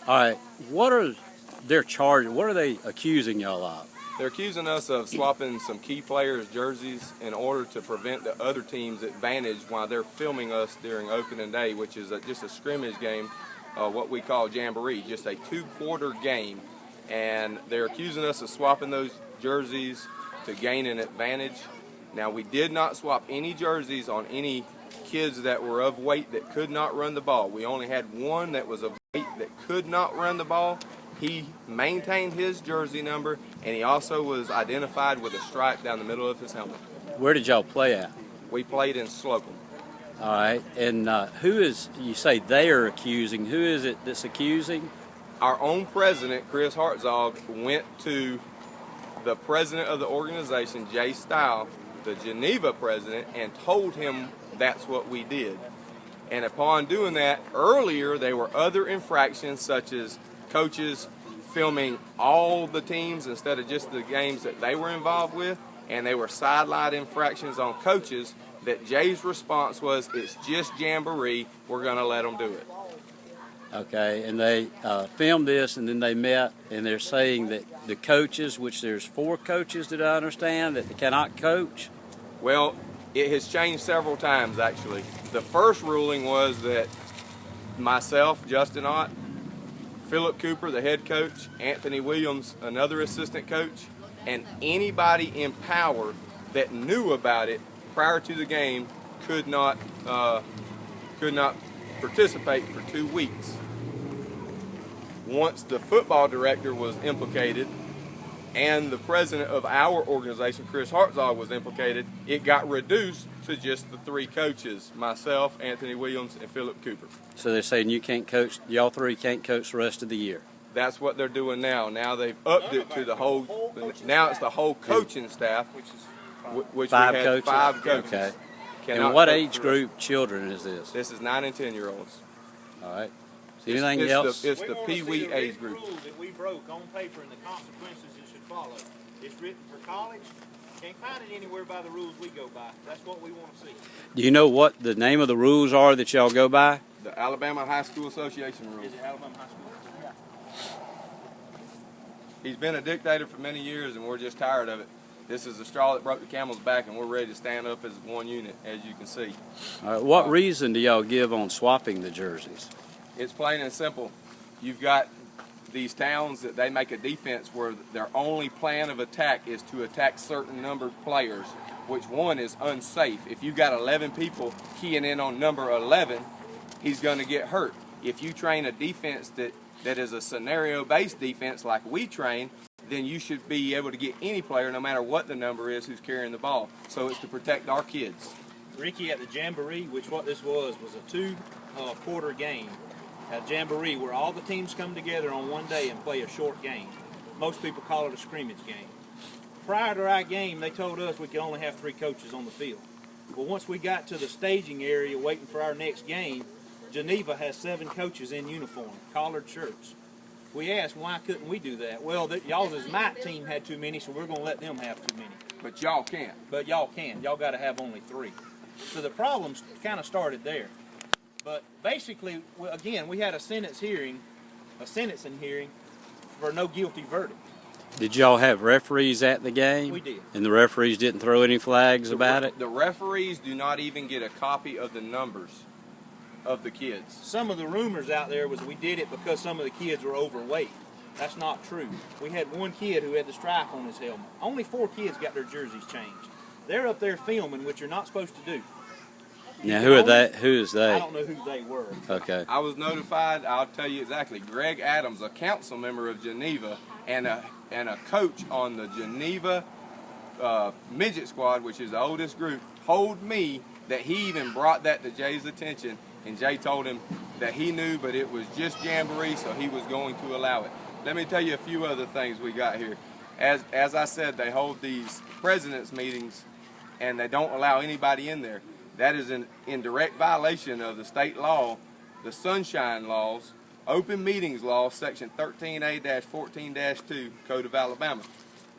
All right, what are their charges? What are they accusing y'all of? They're accusing us of swapping some key players' jerseys in order to prevent the other team's advantage while they're filming us during opening day, which is just a scrimmage game, what we call jamboree, just a two-quarter game. And they're accusing us of swapping those jerseys to gain an advantage. Now, we did not swap any jerseys on any kids that were of weight that could not run the ball. We only had one that was of weight that could not run the ball. He maintained his jersey number, and he also was identified with a stripe down the middle of his helmet. Where did y'all play at? We played in Slocum. All right, and who is, you say they are accusing, who is it that's accusing? Our own president, Chris Hartzog, went to the president of the organization, Jay Stile, the Geneva president, and told him that's what we did. And upon doing that, earlier there were other infractions such as coaches filming all the teams instead of just the games that they were involved with, and they were sideline infractions on coaches that Jay's response was, it's just jamboree, we're going to let them do it. Okay, and they filmed this, and then they met, and they're saying that the coaches, which there's 4 coaches that I understand, that they cannot coach. Well, it has changed several times, actually. The first ruling was that myself, Justin Ott, Philip Cooper, the head coach, Anthony Williams, another assistant coach, and anybody in power that knew about it prior to the game could not participate for 2 weeks. Once the football director was implicated and the president of our organization, Chris Hartzog, was implicated, it got reduced to just the 3 coaches, myself, Anthony Williams, and Philip Cooper. So they're saying you can't coach, y'all 3 can't coach the rest of the year. That's what they're doing now. Now they've upped it to the whole, now it's the whole coaching staff, which 5 we had coaches? 5 coaches. Okay. Cannot And what coach age the rest. group children is this? This is 9 and 10-year-olds. All right. So anything else? It's the Pee Wee age group. Rules that we broke on paper and the consequences it should follow. It's written for college. Can't find it anywhere by the rules we go by. That's what we want to see. Do you know what the name of the rules are that y'all go by? The Alabama High School Association rules. Is it Alabama High School? Yeah. He's been a dictator for many years, and we're just tired of it. This is the straw that broke the camel's back, and we're ready to stand up as one unit, as you can see. All right. What reason do y'all give on swapping the jerseys? It's plain and simple. You've got these towns that they make a defense where their only plan of attack is to attack certain numbered players, which one is unsafe. If you got 11 people keying in on number 11, he's going to get hurt. If you train a defense that is a scenario-based defense like we train, then you should be able to get any player, no matter what the number is, who's carrying the ball. So it's to protect our kids. Ricky, at the Jamboree, which what this was a 2-quarter game. At Jamboree, where all the teams come together on one day and play a short game. Most people call it a scrimmage game. Prior to our game, they told us we could only have 3 coaches on the field. Well, once we got to the staging area waiting for our next game, Geneva has 7 coaches in uniform, collared shirts. We asked, why couldn't we do that? Well, y'all's MIT team had too many, so we're going to let them have too many. But y'all can't. But y'all can. Y'all got to have only 3. So the problems kind of started there. But basically, again, we had a sentencing hearing for no guilty verdict. Did y'all have referees at the game? We did. And the referees didn't throw any flags about it? The referees do not even get a copy of the numbers of the kids. Some of the rumors out there was we did it because some of the kids were overweight. That's not true. We had 1 kid who had the stripe on his helmet. Only 4 kids got their jerseys changed. They're up there filming, which you're not supposed to do. Now, who are they? Who is they? I don't know who they were. Okay. I was notified, I'll tell you exactly, Greg Adams, a council member of Geneva, and a coach on the Geneva midget squad, which is the oldest group, told me that he even brought that to Jay's attention, and Jay told him that he knew, but it was just Jamboree, so he was going to allow it. Let me tell you a few other things we got here. As I said, they hold these presidents' meetings, and they don't allow anybody in there. That is in direct violation of the state law, the Sunshine Laws, Open Meetings Law, Section 13A-14-2, Code of Alabama.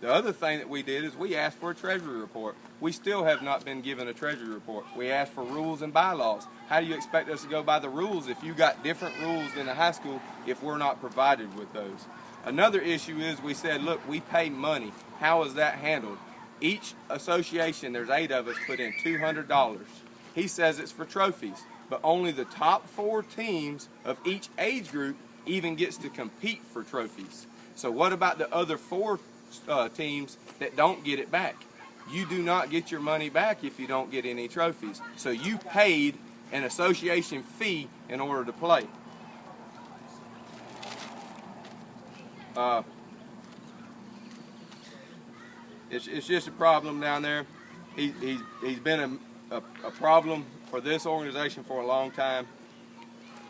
The other thing that we did is we asked for a treasury report. We still have not been given a treasury report. We asked for rules and bylaws. How do you expect us to go by the rules if you got different rules in the high school if we're not provided with those? Another issue is we said, look, we pay money. How is that handled? Each association, there's 8 of us, put in $200. He says it's for trophies, but only the top 4 teams of each age group even gets to compete for trophies. So what about the other 4 teams that don't get it back? You do not get your money back if you don't get any trophies. So you paid an association fee in order to play. It's just a problem down there. He's been a problem for this organization for a long time.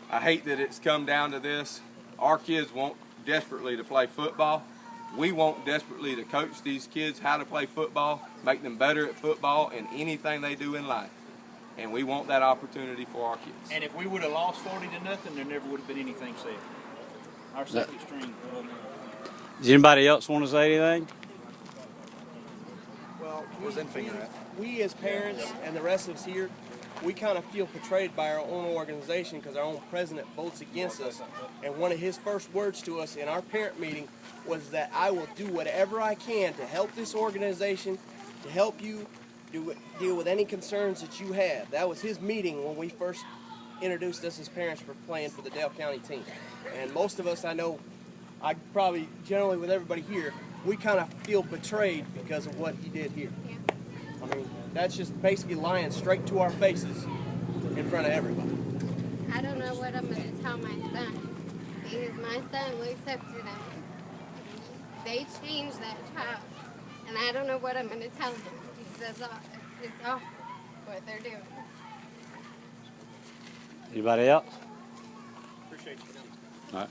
I hate that it's come down to this. Our kids want desperately to play football. We want desperately to coach these kids how to play football, make them better at football and anything they do in life. And we want that opportunity for our kids. And if we would have lost 40-0, there never would have been anything said. Our second string. Does anybody else want to say anything? Well, we as parents and the rest of us here, we kind of feel betrayed by our own organization because our own president votes against us. And one of his first words to us in our parent meeting was that I will do whatever I can to help this organization, to help you deal with any concerns that you have. That was his meeting when we first introduced us as parents for playing for the Dale County team. And most of us, I know, I probably generally with everybody here, we kind of feel betrayed because of what he did here. I mean, that's just basically lying straight to our faces in front of everybody. I don't know what I'm going to tell my son because my son looks up to them. They changed that child, and I don't know what I'm going to tell him because it's awful what they're doing. Anybody else? Appreciate you. All right.